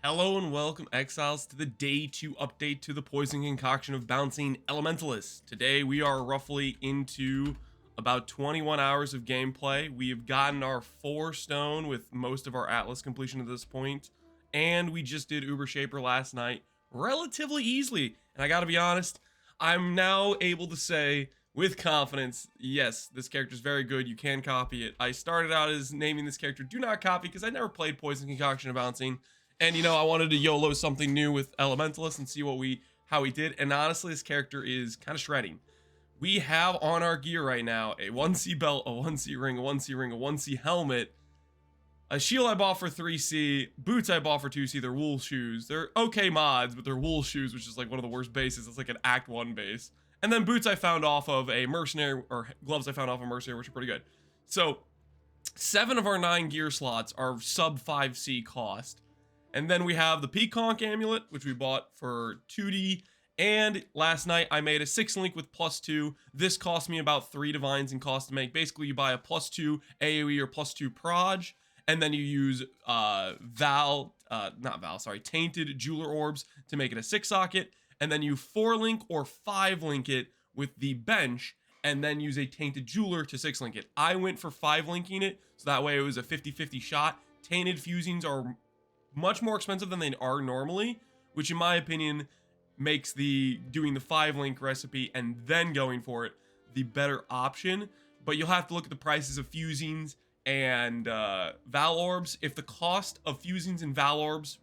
Hello and welcome, Exiles, to the Day 2 update to the Poison Concoction of Bouncing Elementalist. Today we are roughly into about 21 hours of gameplay. We have gotten our 4 stone with most of our Atlas completion at this point, and we just did Uber Shaper last night relatively easily. And I gotta be honest, I'm now able to say with confidence, yes, this character is very good. You can copy it. I started out as naming this character Do Not Copy because I never played Poison Concoction of Bouncing. And you know, I wanted to YOLO something new with Elementalist and see how we did. And honestly, this character is kind of shredding. We have on our gear right now a 1C belt, a 1C ring, a 1C ring, a 1C helmet, a shield I bought for 3C, boots I bought for 2C. They're wool shoes. They're okay mods, but they're wool shoes, which is like one of the worst bases. It's like an Act 1 base. And then boots I found off of a mercenary, or gloves I found off of a mercenary, which are pretty good. So 7 of our 9 gear slots are sub 5C cost. And then we have the Peaconk amulet, which we bought for 2D. And last night I made a 6 link with +2. This cost me about 3 divines in cost to make. Basically, you buy a +2 AoE or +2 proj, and then you use tainted jeweler orbs to make it a 6 socket. And then you 4 link or 5 link it with the bench, and then use a tainted jeweler to 6 link it. I went for 5 linking it, so that way it was a 50-50 shot. Tainted fusings are much more expensive than they are normally, which in my opinion makes doing the 5 link recipe and then going for it the better option. But you'll have to look at the prices of fusings and Val orbs. If the cost of fusings and Val orbs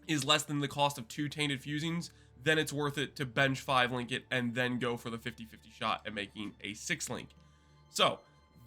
is less than the cost of 2 tainted fusings, then it's worth it to bench 5 link it and then go for the 50-50 shot at making a 6 link. So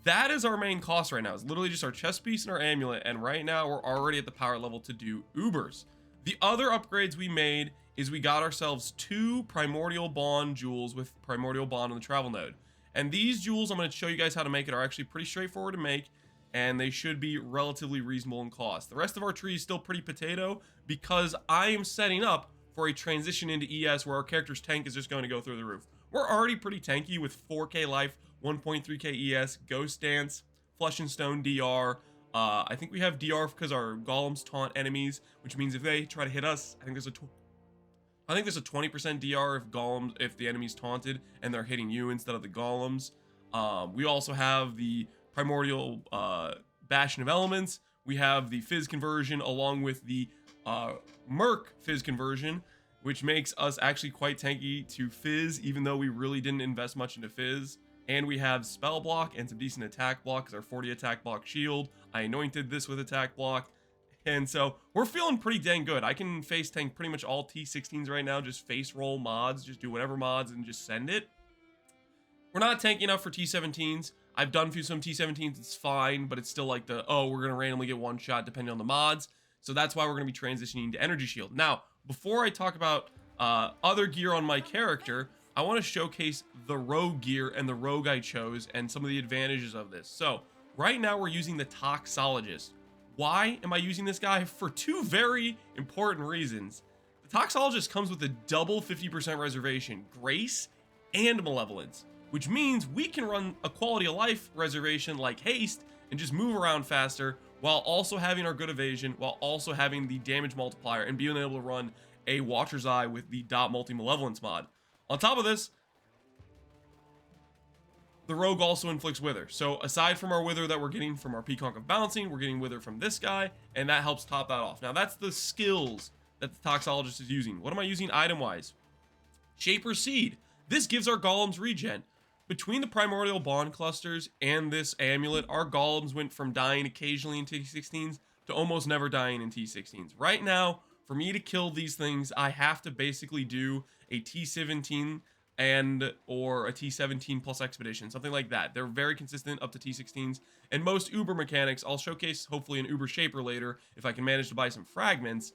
that is our main cost right now. It's literally just our chest piece and our amulet, and right now we're already at the power level to do Ubers. The other upgrades we made is we got ourselves 2 Primordial Bond jewels with Primordial Bond on the travel node. And these jewels, I'm going to show you guys how to make it, are actually pretty straightforward to make, and they should be relatively reasonable in cost. The rest of our tree is still pretty potato because I am setting up for a transition into ES where our character's tank is just going to go through the roof. We're already pretty tanky with 4k life, 1.3k ES, Ghost Dance, Flesh and Stone DR. I think we have DR because our golems taunt enemies, which means if they try to hit us, I think there's a 20% DR if the enemy's taunted and they're hitting you instead of the golems. We also have the Primordial Bastion of Elements. We have the Fizz conversion along with the Merc Fizz conversion, which makes us actually quite tanky to Fizz, even though we really didn't invest much into Fizz. And we have spell block and some decent attack block because our 40 attack block shield. I anointed this with attack block. And so we're feeling pretty dang good. I can face tank pretty much all T16s right now. Just face roll mods, just do whatever mods and just send it. We're not tanky enough for T17s. I've done some T17s, it's fine, but it's still like we're going to randomly get one shot depending on the mods. So that's why we're going to be transitioning to energy shield. Now, before I talk about other gear on my character, I want to showcase the rogue gear and the rogue I chose and some of the advantages of this. So right now we're using the Toxologist. Why am I using this guy? For 2 very important reasons. The Toxologist comes with a double 50% reservation, Grace and Malevolence, which means we can run a quality of life reservation like Haste and just move around faster while also having our good evasion, while also having the damage multiplier and being able to run a Watcher's Eye with the dot multi malevolence mod. On top of this, the rogue also inflicts wither. So aside from our wither that we're getting from our Peaconk of Bouncing, we're getting wither from this guy, and that helps top that off. Now that's the skills that the Toxologist is using. What am I using item wise? Shaper Seed. This gives our golems regen. Between the Primordial Bond clusters and this amulet, our golems went from dying occasionally in T16s to almost never dying in T16s. Right now, for me to kill these things, I have to basically do a T17 or a T17 plus expedition, something like that. They're very consistent up to T16s, and most Uber mechanics, I'll showcase hopefully an Uber Shaper later if I can manage to buy some fragments.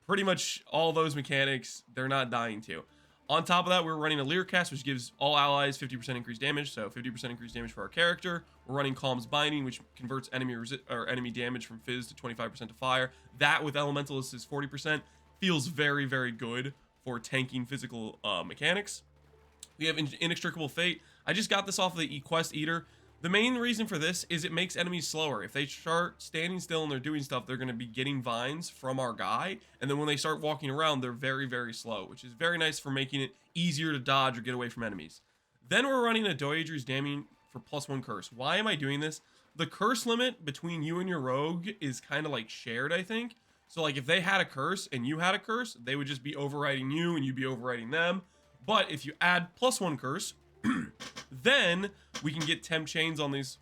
Pretty much all those mechanics, they're not dying to. On top of that, we're running a Leer Cast, which gives all allies 50% increased damage, so 50% increased damage for our character. We're running Calm's Binding, which converts enemy damage from Fizz to 25% to fire. That with Elementalist is 40%. Feels very, very good for tanking physical mechanics. We have Inextricable Fate. I just got this off of the Quest Eater. The main reason for this is it makes enemies slower. If they start standing still and they're doing stuff, they're going to be getting vines from our guy. And then when they start walking around, they're very, very slow, which is very nice for making it easier to dodge or get away from enemies. Then we're running a Doedre's Damning for +1 curse. Why am I doing this? The curse limit between you and your rogue is kind of like shared, I think. So like if they had a curse and you had a curse, they would just be overriding you and you'd be overriding them. But if you add +1 curse, then we can get temp chains on these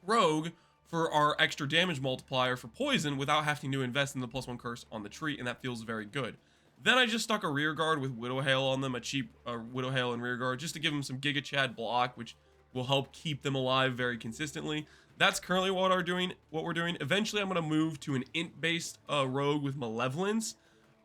rogue for our extra damage multiplier for poison without having to invest in the +1 curse on the tree, and that feels very good. Then I just stuck a rear guard with Widow Hail on them, a cheap Widow Hail and rear guard, just to give them some Giga Chad block, which will help keep them alive very consistently. That's currently what we're doing. Eventually, I'm going to move to an int-based rogue with Malevolence.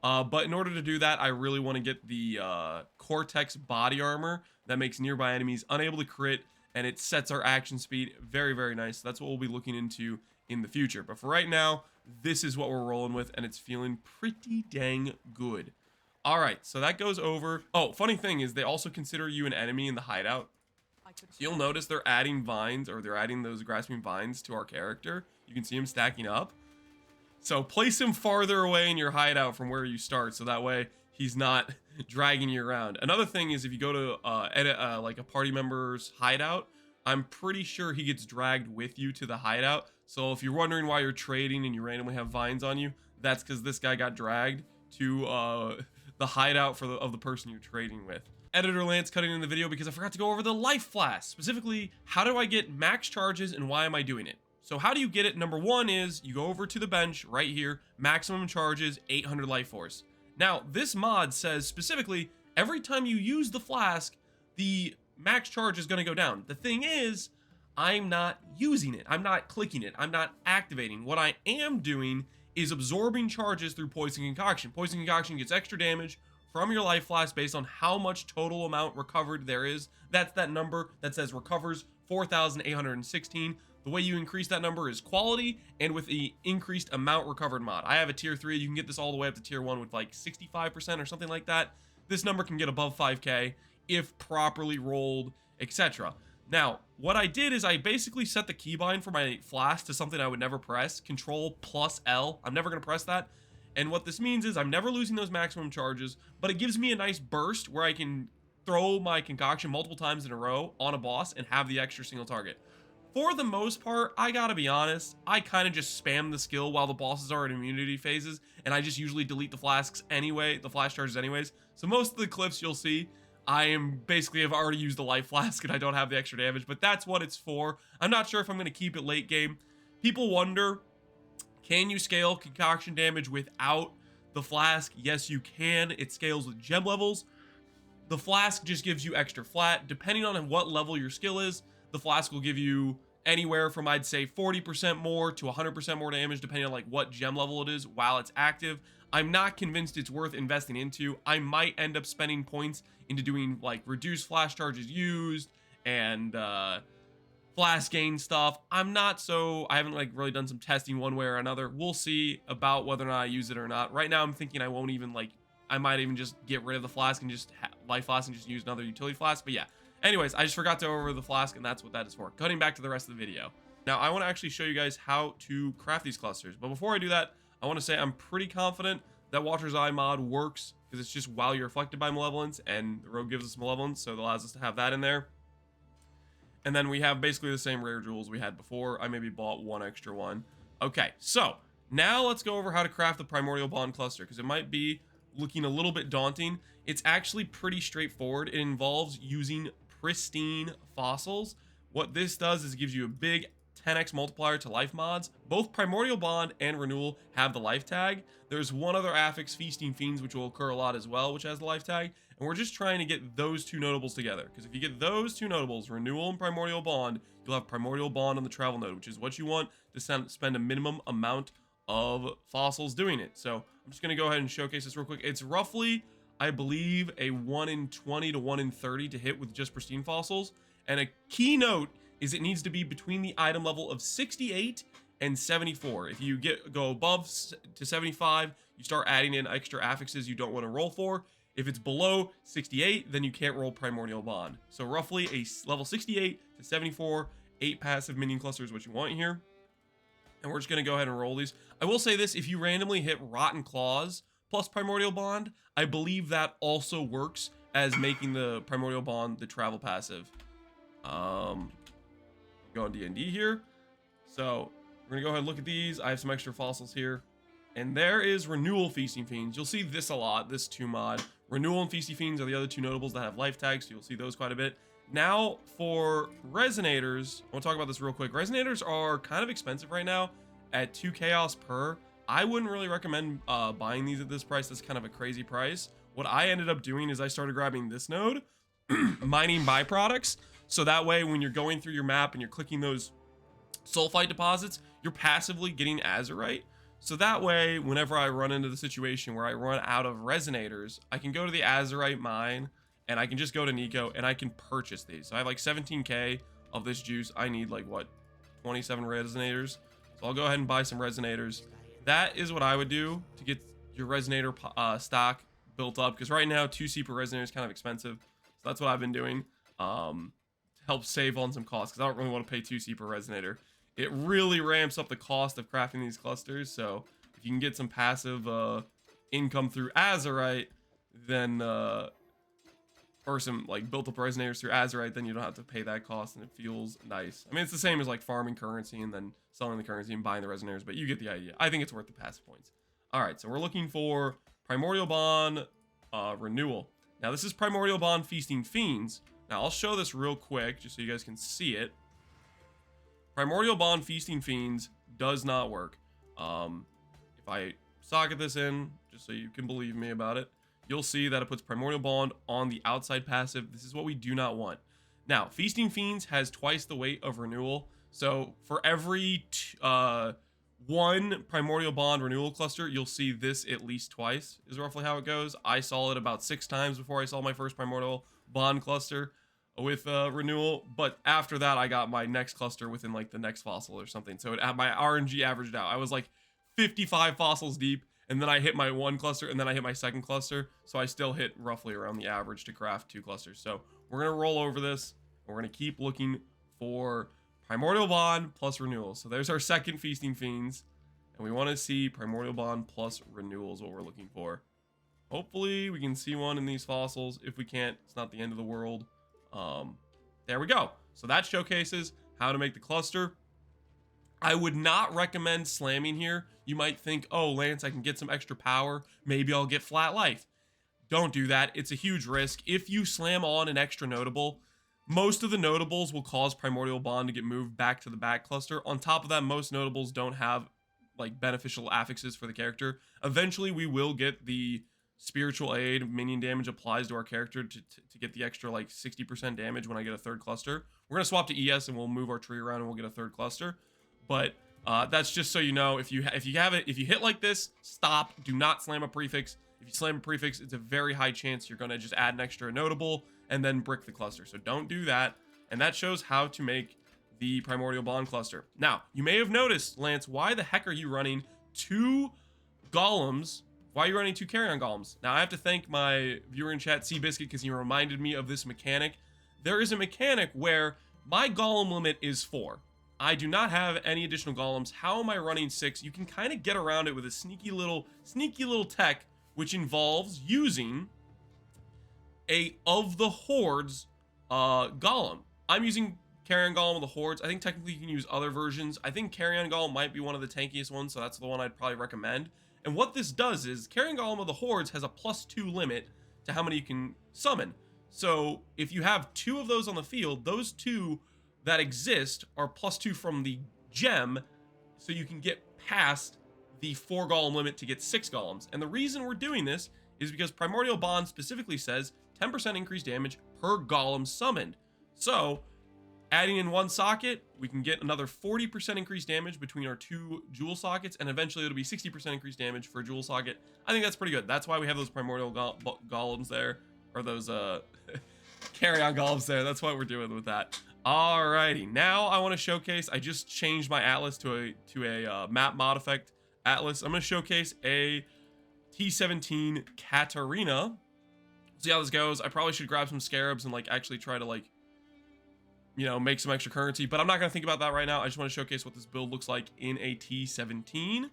But in order to do that, I really want to get the Cortex body armor that makes nearby enemies unable to crit, and it sets our action speed very, very nice. So that's what we'll be looking into in the future. But for right now, this is what we're rolling with, and it's feeling pretty dang good. All right, so that goes over. Oh, funny thing is they also consider you an enemy in the hideout. So you'll notice they're adding vines, or they're adding those grasping vines to our character. You can see them stacking up. So place him farther away in your hideout from where you start, so that way he's not dragging you around. Another thing is if you go to edit like a party member's hideout, I'm pretty sure he gets dragged with you to the hideout. So if you're wondering why you're trading and you randomly have vines on you, that's because this guy got dragged to the hideout of the person you're trading with. Editor Lance cutting in the video because I forgot to go over the life flask. Specifically, how do I get max charges and why am I doing it? So how do you get it? Number one is you go over to the bench right here, maximum charges, 800 life force. Now, this mod says specifically, every time you use the flask, the max charge is going to go down. The thing is, I'm not using it. I'm not clicking it. I'm not activating. What I am doing is absorbing charges through Poison Concoction. Poison Concoction gets extra damage from your life flask based on how much total amount recovered there is. That's that number that says recovers 4,816. The way you increase that number is quality and with the increased amount recovered mod. I have a tier 3. You can get this all the way up to tier 1 with like 65% or something like that. This number can get above 5k if properly rolled, etc. Now, what I did is I basically set the keybind for my flask to something I would never press, Control plus L. I'm never going to press that. And what this means is I'm never losing those maximum charges, but it gives me a nice burst where I can throw my concoction multiple times in a row on a boss and have the extra single target. For the most part, I gotta be honest, I kind of just spam the skill while the bosses are in immunity phases, and I just usually delete the flasks anyway, the flash charges anyways. So most of the clips you'll see, I am basically have already used the life flask and I don't have the extra damage, but that's what it's for. I'm not sure if I'm gonna keep it late game. People wonder, can you scale concoction damage without the flask? Yes, you can. It scales with gem levels. The flask just gives you extra flat. Depending on what level your skill is, the flask will give you anywhere from, I'd say, 40% more to 100% more damage, depending on like what gem level it is while it's active. I'm not convinced it's worth investing into. I might end up spending points into doing like reduced flash charges used and flask gain stuff. I haven't like really done some testing one way or another. We'll see about whether or not I use it or not. Right now I'm thinking I won't even I might even just get rid of the flask and just life flask and just use another utility flask. But yeah, anyways, I just forgot to go over the flask and that's what that is for. Cutting back to the rest of the video. Now I want to actually show you guys how to craft these clusters. But before I do that, I want to say I'm pretty confident that Watcher's Eye mod works because it's just while you're afflicted by Malevolence, and the Rogue gives us Malevolence, so it allows us to have that in there. And then we have basically the same rare jewels we had before. I maybe bought one extra one. Okay, so now let's go over how to craft the Primordial Bond cluster because it might be looking a little bit daunting. It's actually pretty straightforward. It involves using pristine fossils. What this does is it gives you a big 10x multiplier to life mods. Both Primordial Bond and Renewal have the life tag. There's one other affix, Feasting Fiends, which will occur a lot as well, which has the life tag. And we're just trying to get those two notables together. Because if you get those two notables, Renewal and Primordial Bond, you'll have Primordial Bond on the travel node, which is what you want to spend a minimum amount of fossils doing it. So I'm just going to go ahead and showcase this real quick. It's roughly, I believe, a 1 in 20 to 1 in 30 to hit with just pristine fossils. And a key note is it needs to be between the item level of 68 and 74. If you go above to 75, you start adding in extra affixes you don't want to roll for. If it's below 68, then you can't roll Primordial Bond. So roughly a level 68 to 74 8 passive minion cluster is what you want here. And we're just going to go ahead and roll these. I will say this, if you randomly hit Rotten Claws plus Primordial Bond, I believe that also works as making the Primordial Bond the travel passive. Go on D&D here. So we're going to go ahead and look at these. I have some extra fossils here. And there is Renewal Feasting Fiends. You'll see this a lot, this 2 mod. Renewal and Feasting Fiends are the other 2 notables that have life tags, so you'll see those quite a bit. Now, for Resonators, I want to talk about this real quick. Resonators are kind of expensive right now at 2 chaos per. I wouldn't really recommend buying these at this price. That's kind of a crazy price. What I ended up doing is I started grabbing this node, mining byproducts. So that way, when you're going through your map and you're clicking those sulfite deposits, you're passively getting azurite. So that way, whenever I run into the situation where I run out of resonators, I can go to the azurite mine and I can just go to Nico and I can purchase these. So I have like 17k of this juice. I need like what, 27 resonators. So I'll go ahead and buy some resonators. That is what I would do to get your resonator stock built up, because right now 2C per resonator is kind of expensive. So that's what I've been doing to help save on some costs, because I don't really want to pay 2C per resonator. It really ramps up the cost of crafting these clusters. So if you can get some passive income through azurite, then or some like built up resonators through azurite, then you don't have to pay that cost, and it feels nice. I mean, it's the same as like farming currency and then selling the currency and buying the resonators, but you get the idea. I think it's worth the passive points. All right, so we're looking for Primordial Bond Renewal. Now this is Primordial Bond Feasting Fiends. Now I'll show this real quick just so you guys can see it. Primordial Bond Feasting Fiends does not work. If I socket this in, just so you can believe me about it, you'll see that it puts Primordial Bond on the outside passive. This is what we do not want. Now, Feasting Fiends has twice the weight of Renewal. So for every 1 Primordial Bond Renewal cluster, you'll see this at least twice, is roughly how it goes. I saw it about 6 times before I saw my first Primordial Bond cluster with Renewal. But after that, I got my next cluster within like the next fossil or something. So my RNG averaged out. I was like 55 fossils deep. And then I hit my 1 cluster, and then I hit my 2nd cluster. So I still hit roughly around the average to craft 2 clusters. So we're going to roll over this, and we're going to keep looking for Primordial Bond plus Renewal. So there's our second Feasting Fiends, and we want to see Primordial Bond plus Renewal is what we're looking for. Hopefully we can see one in these fossils. If we can't, it's not the end of the world. There we go. So that showcases how to make the cluster. I would not recommend slamming here. You might think, oh, Lance, I can get some extra power. Maybe I'll get flat life. Don't do that. It's a huge risk. If you slam on an extra notable, most of the notables will cause Primordial Bond to get moved back to the back cluster. On top of that, most notables don't have like beneficial affixes for the character. Eventually, we will get the Spiritual Aid minion damage applies to our character to get the extra like 60% damage when I get a 3rd cluster. We're going to swap to ES and we'll move our tree around and we'll get a 3rd cluster. But that's just so you know, if you hit like this, stop. Do not slam a prefix. If you slam a prefix, it's a very high chance you're going to just add an extra notable and then brick the cluster. So don't do that. And that shows how to make the Primordial Bond cluster. Now, you may have noticed, Lance, why the heck are you running 2 golems? Why are you running 2 carrion golems? Now, I have to thank my viewer in chat, Seabiscuit, because he reminded me of this mechanic. There is a mechanic where my golem limit is 4. I do not have any additional golems. How am I running 6? You can kind of get around it with a sneaky little tech, which involves using a of the hordes golem. I'm using Carrion Golem of the Hordes. I think technically you can use other versions. I think Carrion Golem might be one of the tankiest ones, so that's the one I'd probably recommend. And what this does is Carrion Golem of the Hordes has a +2 limit to how many you can summon. So if you have 2 of those on the field, those 2 that exist are +2 from the gem, so you can get past the 4 golem limit to get 6 golems. And the reason we're doing this is because Primordial Bond specifically says 10% increased damage per golem summoned. So adding in 1 socket, we can get another 40% increased damage between our 2 jewel sockets, and eventually it'll be 60% increased damage for a jewel socket. I think that's pretty good. That's why we have those Primordial golems there, or those carry-on golems there. That's what we're doing with that. Alrighty, now I want to showcase. I just changed my atlas to a map mod effect atlas. I'm going to showcase a T17 Katarina. See how this goes. I probably should grab some scarabs and like actually try to like you know, make some extra currency, but I'm not going to think about that right now. I just want to showcase what this build looks like in a T17.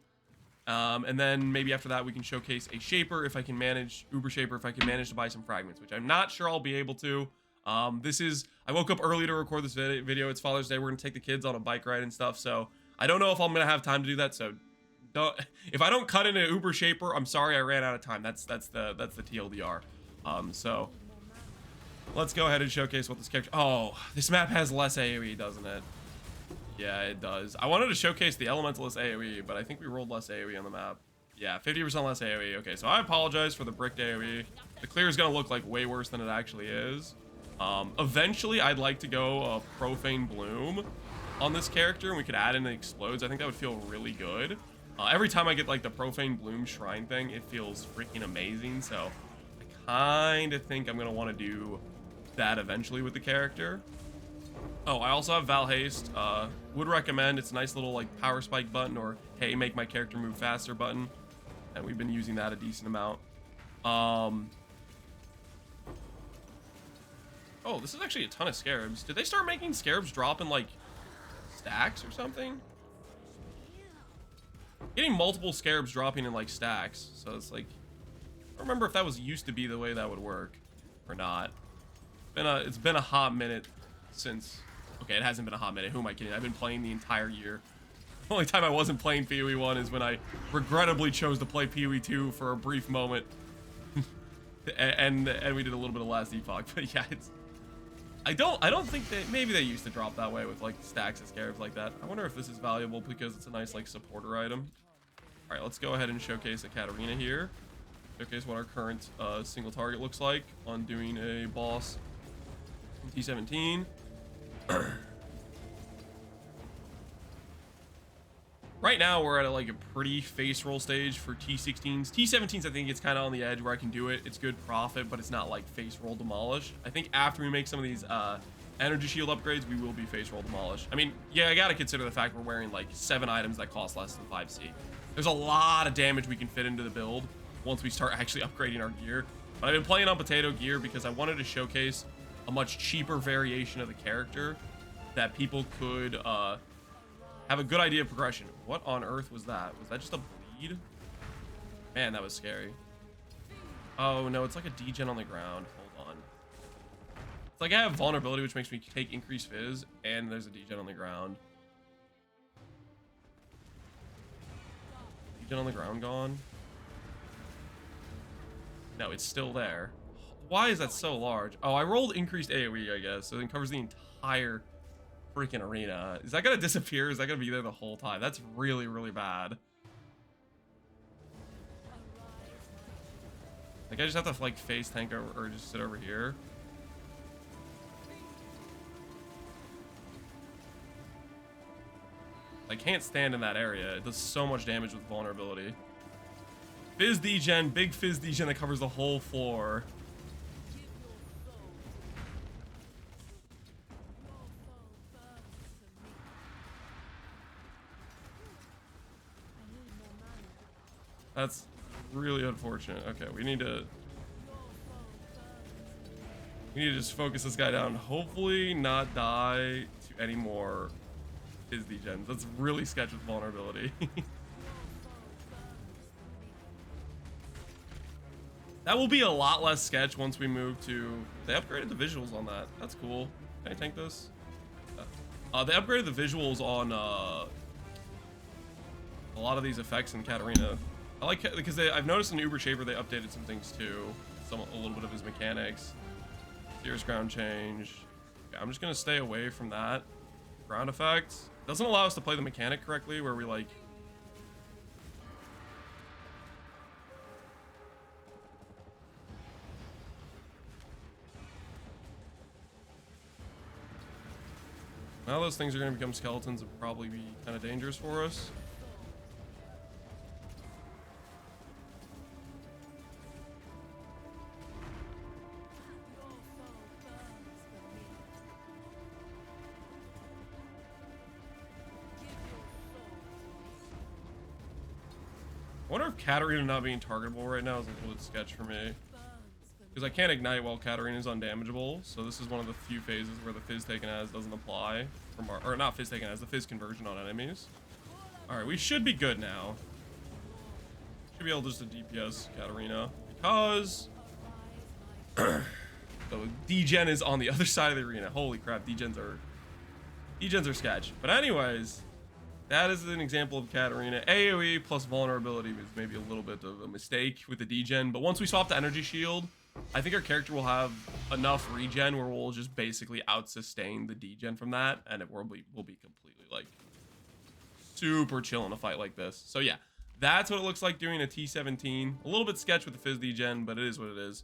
And then maybe after that, we can showcase a Shaper if I can manage, Uber Shaper, if I can manage to buy some fragments, which I'm not sure I'll be able to. I woke up early to record this video. It's Father's Day. We're going to take the kids on a bike ride and stuff. So I don't know if I'm going to have time to do that. So if I don't cut into Uber Shaper, I'm sorry, I ran out of time. That's the TLDR. So let's go ahead and showcase what this character. Oh, this map has less AoE, doesn't it? Yeah, it does. I wanted to showcase the Elementalist AoE, but I think we rolled less AoE on the map. Yeah, 50% less AoE. Okay, so I apologize for the bricked AoE. The clear is going to look like way worse than it actually is. Eventually, I'd like to go a Profane Bloom on this character, and we could add in the Explodes. I think that would feel really good. Every time I get like the Profane Bloom Shrine thing, it feels freaking amazing. So I kind of think I'm going to want to do that eventually with the character. Oh, I also have Val Haste. Would recommend. It's a nice little like power spike button, or hey, make my character move faster button. And we've been using that a decent amount. Oh, this is actually a ton of Scarabs. Did they start making Scarabs drop in like stacks or something? Getting multiple Scarabs dropping in like stacks. So it's like, I don't remember if that was used to be the way that would work or not. It's been a hot minute since. Okay, it hasn't been a hot minute. Who am I kidding? I've been playing the entire year. The only time I wasn't playing PoE 1 is when I regrettably chose to play PoE 2 for a brief moment. and we did a little bit of last epoch. But yeah, it's I don't think that maybe they used to drop that way with like stacks of Scarabs like that. I wonder if this is valuable because it's a nice like supporter item. All right, let's go ahead and showcase a Katarina here. Showcase what our current single target looks like on doing a boss in T17. Right now we're at like a pretty face roll stage for T16s. T17s I think it's kind of on the edge where I can do it. It's good profit, but it's not like face roll demolish. I think after we make some of these energy shield upgrades, we will be face roll demolish. I mean, yeah, I gotta consider the fact we're wearing like 7 items that cost less than 5C. There's a lot of damage we can fit into the build once we start actually upgrading our gear. But I've been playing on potato gear because I wanted to showcase a much cheaper variation of the character that people could have a good idea of progression. What on earth was that? Was that just a bleed? Man, that was scary. Oh no, it's like a degen on the ground. Hold on. It's like I have vulnerability, which makes me take increased fizz, and there's a degen on the ground. Degen on the ground gone? No, it's still there. Why is that so large? Oh, I rolled increased AoE, I guess, so it covers the entire freaking arena. Is that gonna disappear? Is that gonna be there the whole time? That's really, really bad. Like, I just have to like face tank over, or just sit over here. I can't stand in that area. It does so much damage with vulnerability. Fizz degen, big fizz degen that covers the whole floor. That's really unfortunate. Okay, we need to just focus this guy down. Hopefully not die to any more fizz degens. That's really sketch with vulnerability. That will be a lot less sketch once we move to... They upgraded the visuals on that. That's cool. Can I tank this? They upgraded the visuals on a lot of these effects in Katarina. I like it because I've noticed in Uber Shaper they updated some things too. A little bit of his mechanics. Fierce ground change. Okay, I'm just gonna stay away from that. Ground effect doesn't allow us to play the mechanic correctly, where we like... Now those things are going to become skeletons and probably be kind of dangerous for us. I wonder if Katarina not being targetable right now is a little bit sketch for me. because I can't ignite while Katarina's undamageable. So this is one of the few phases where the Fizz taken as doesn't apply from our, or not Fizz taken as, the Fizz conversion on enemies. All right, we should be good now. Should be able just to DPS Katarina because the degen is on the other side of the arena. Holy crap, degens are sketch. But anyways, that is an example of Katarina. AoE plus vulnerability was maybe a little bit of a mistake with the degen, but once we swap the energy shield, I think our character will have enough regen where we'll just basically out-sustain the degen from that, and we'll be completely, like, super chill in a fight like this. So yeah, that's what it looks like doing a T17. A little bit sketch with the Fizz degen, but it is what it is.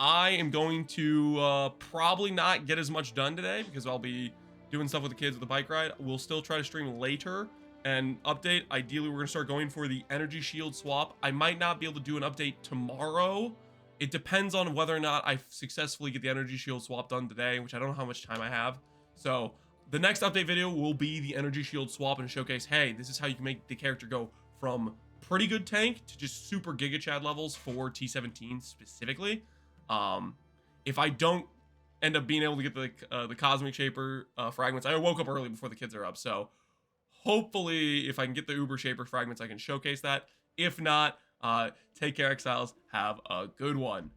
I am going to probably not get as much done today because I'll be doing stuff with the kids with the bike ride. We'll still try to stream later and update. Ideally, we're going to start going for the energy shield swap. I might not be able to do an update tomorrow. It depends on whether or not I successfully get the energy shield swap done today, which I don't know how much time I have. So the next update video will be the energy shield swap and showcase, hey, this is how you can make the character go from pretty good tank to just super Giga Chad levels for T17 specifically. If I don't end up being able to get the Cosmic Shaper fragments, I woke up early before the kids are up, so hopefully if I can get the Uber Shaper fragments, I can showcase that. If not, take care, Exiles. Have a good one.